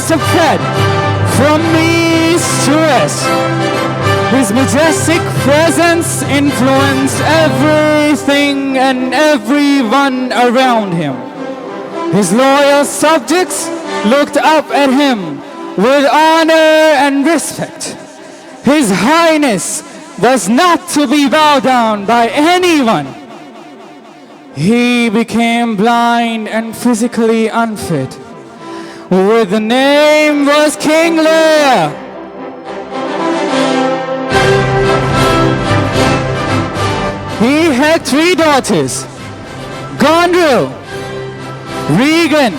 to fed from the east to west. His majestic presence influenced everything and everyone around him. His loyal subjects looked up at him with honor and respect. His Highness was not to be bowed down by anyone. He became blind and physically unfit. With the name was King Lear. He had 3 daughters, Gondrel, Regan,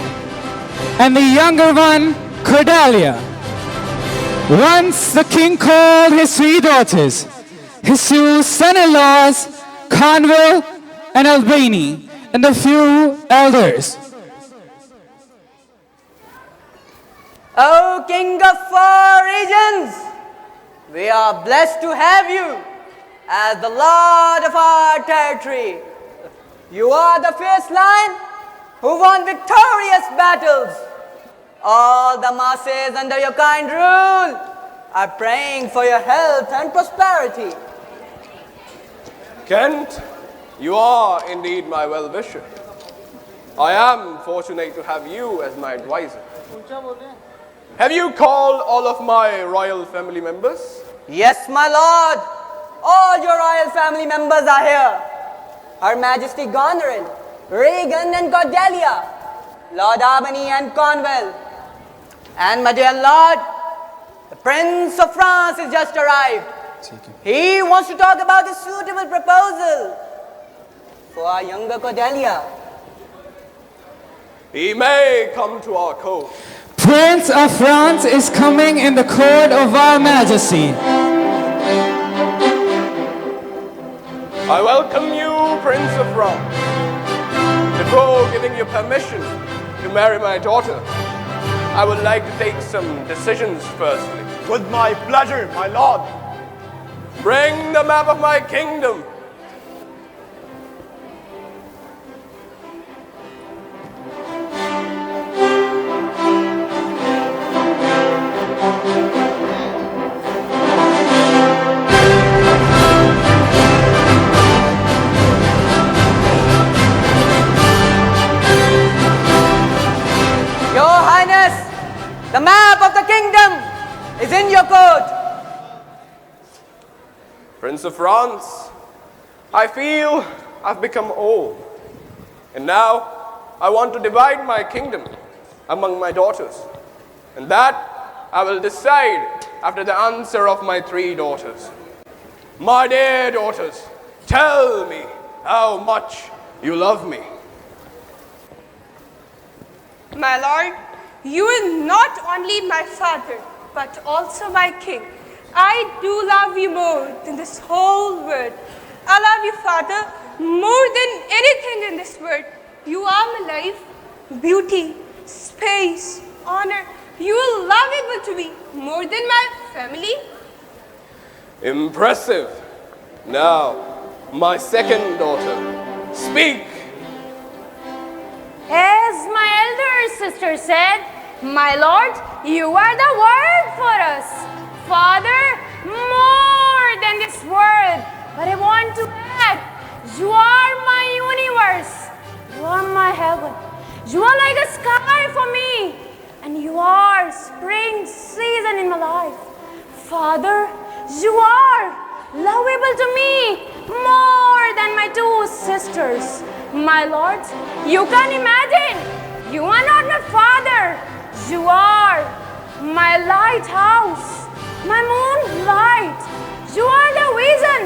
and the younger one, Cordelia. Once the king called his 3 daughters, his 2 son-in-laws, Conwell and Albany, and a few elders. O King of 4 regions, we are blessed to have you as the Lord of our territory. You are the fierce lion who won victorious battles. All the masses under your kind rule are praying for your health and prosperity. Kent, you are indeed my well-wisher. I am fortunate to have you as my advisor. Have you called all of my royal family members? Yes, my lord. All your royal family members are here. Her Majesty Goneril, Regan and Cordelia, Lord Albany and Cornwall. And my dear lord, the Prince of France has just arrived. He wants to talk about a suitable proposal for our younger Cordelia. He may come to our court. Prince of France is coming in the court of our Majesty. I welcome you, Prince of France. Before giving you permission to marry my daughter, I would like to take some decisions firstly. With my pleasure, my lord. Bring the map of my kingdom. The map of the kingdom is in your court. Prince of France, I feel I've become old. And now I want to divide my kingdom among my daughters. And that I will decide after the answer of my 3 daughters. My dear daughters, tell me how much you love me. My lord, you are not only my father, but also my king. I do love you more than this whole world. I love you, Father, more than anything in this world. You are my life, beauty, space, honor. You are lovable to me more than my family. Impressive. Now, my 2nd daughter, speak. As my elder sister said, my lord, you are the word for us. Father, more than this world. But I want to add, you are my universe. You are my heaven. You are like a sky for me. And you are spring season in my life. Father, you are lovable to me more than my 2 sisters. My lord, you can imagine, you are not my father. You are my lighthouse, my moonlight. You are the vision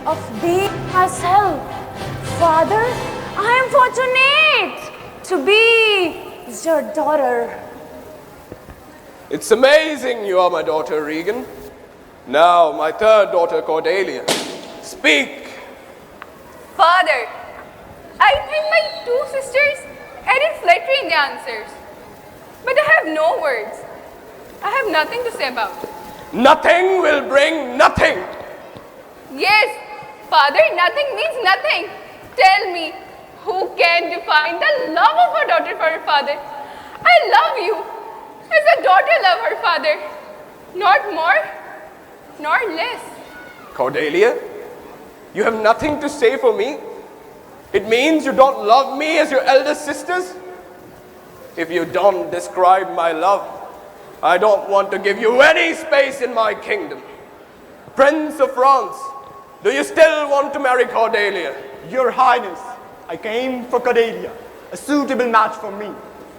of being myself. Father, I am fortunate to be your daughter. It's amazing you are my daughter, Regan. Now, my 3rd daughter, Cordelia. Speak. Father, I think my 2 sisters added flattery in the answers. But I have no words. I have nothing to say about it. Nothing will bring nothing. Yes, Father, nothing means nothing. Tell me, who can define the love of a daughter for her father? I love you. as a daughter love her father, not more nor less. Cordelia, you have nothing to say for me? It means you don't love me as your elder sisters? If you don't describe my love, I don't want to give you any space in my kingdom. Prince of France, do you still want to marry Cordelia? Your Highness, I came for Cordelia, a suitable match for me.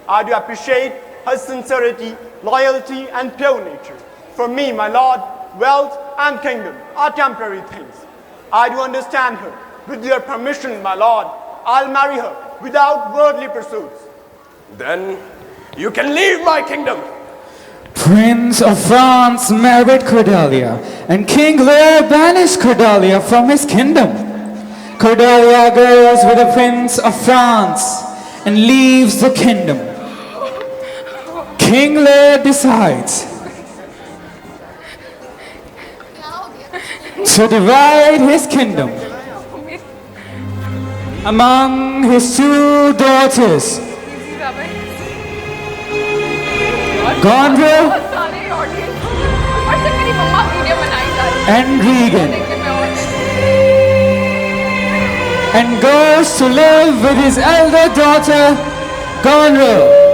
I do appreciate her sincerity, loyalty, and pure nature. For me, my lord, wealth and kingdom are temporary things. I do understand her. With your permission, my lord, I'll marry her without worldly pursuits. Then you can leave my kingdom. Prince of France married Cordelia, and King Lear banished Cordelia from his kingdom. Cordelia goes with the Prince of France and leaves the kingdom. King Lear decides to divide his kingdom among his two daughters, Gondrel and Regan, and goes to live with his elder daughter, Gondrel.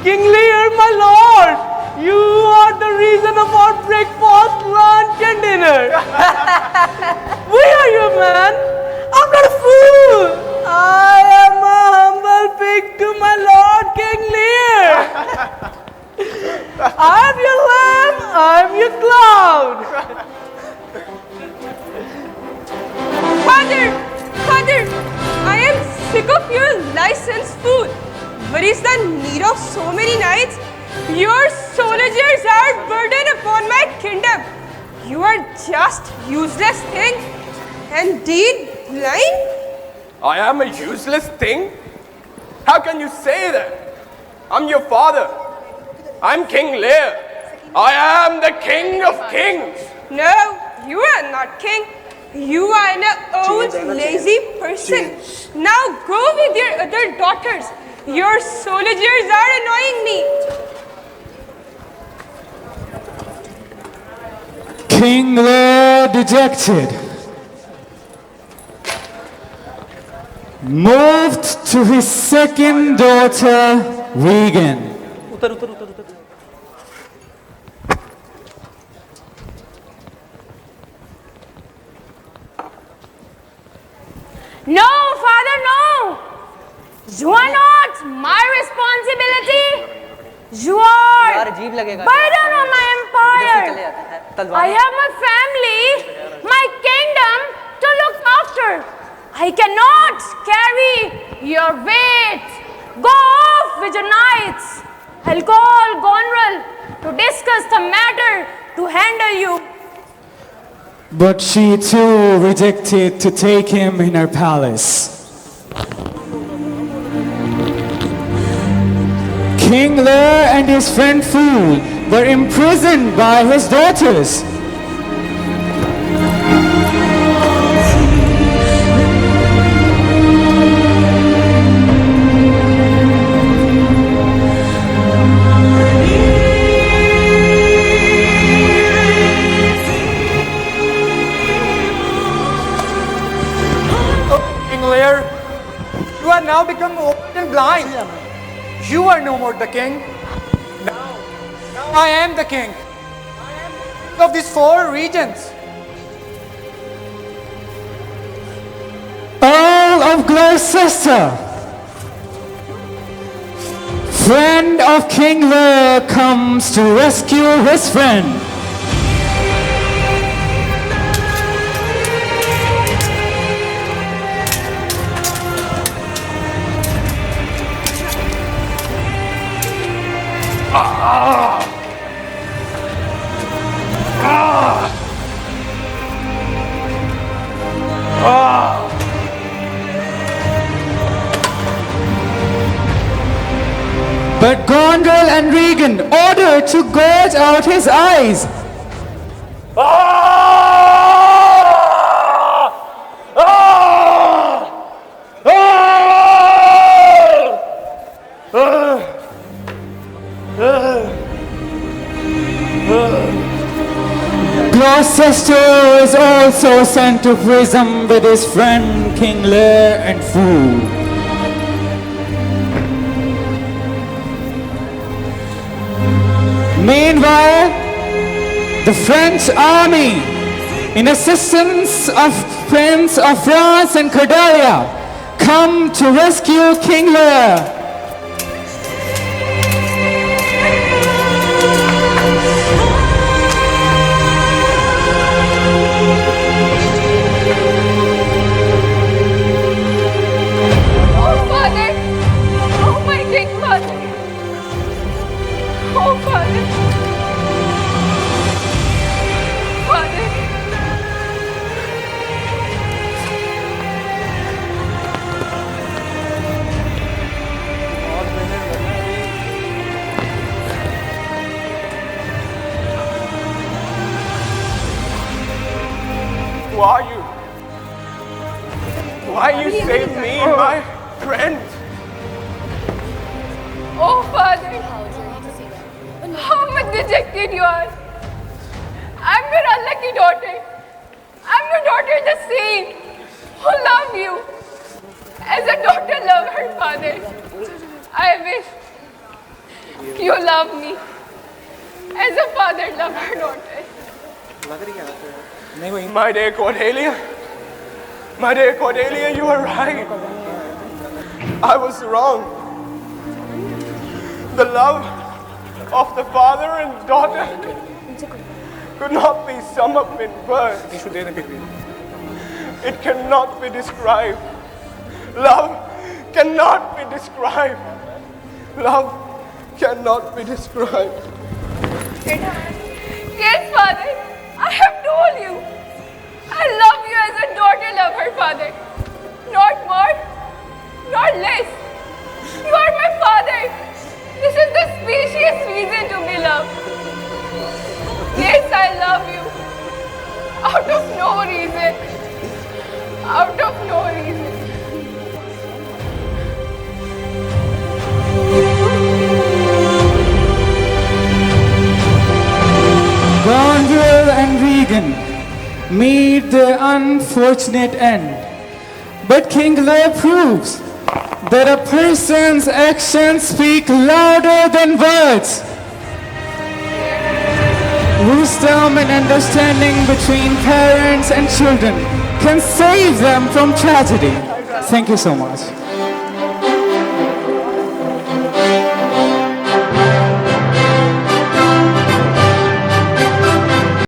King Lear, my lord, you are the reason of our breakfast, lunch, and dinner. Where are you, man? I'm not a fool. I am a humble pig to my lord, King Lear. I'm your lamb, I'm your cloud. Father, I am sick of your licensed food. What is the need of so many nights? Your soldiers are burden upon my kingdom. You are just useless thing. Indeed, blind. I am a useless thing? How can you say that? I'm your father. I'm King Lear. I am the king of kings. No, you are not king. You are an old, lazy person. Now go with your other daughters. Your soldiers are annoying me. King Lear, dejected, moved to his second daughter, Regan. No, Father, no! You are not my responsibility. You are burden on my empire. I have my family, my kingdom to look after. I cannot carry your weight. Go off with your knights. I'll call Gonrel to discuss the matter to handle you. But she too rejected to take him in her palace. King Lear and his friend Fool were imprisoned by his daughters. King Lear, you are now become old and blind. You are no more the king. Now I am the king. I am the king of these 4 regions. Earl of Gloucester, friend of King Lear, comes to rescue his friend. Regan ordered to gouge out his eyes. Gloucester was also sent to prison with his friend King Lear and fool. Meanwhile, the French army, in assistance of Prince of France and Cordelia, come to rescue King Lear. Oh, Father! Oh, my King Father! Oh, Father! Father! Who are you? Why you save me, my friend? Oh, Father! How much dejected you are! I'm your unlucky daughter. I'm your daughter, the saint, who love you. As a daughter loves her father, I wish you love me. As a father loves her daughter. My dear Cordelia, you are right. I was wrong. The love of the father and daughter could not be summed up in words. It cannot be described. Love cannot be described. Love cannot be described. Yes, Father, I have told you. I love you as a daughter loves her father. Not more, not less. You are my father. This is the specious reason to be loved. Yes, I love you. Out of no reason. Out of no reason. Gonville and Regan meet their unfortunate end. But King Lear proves that a person's actions speak louder than words. Wisdom and understanding between parents and children can save them from tragedy. Thank you so much.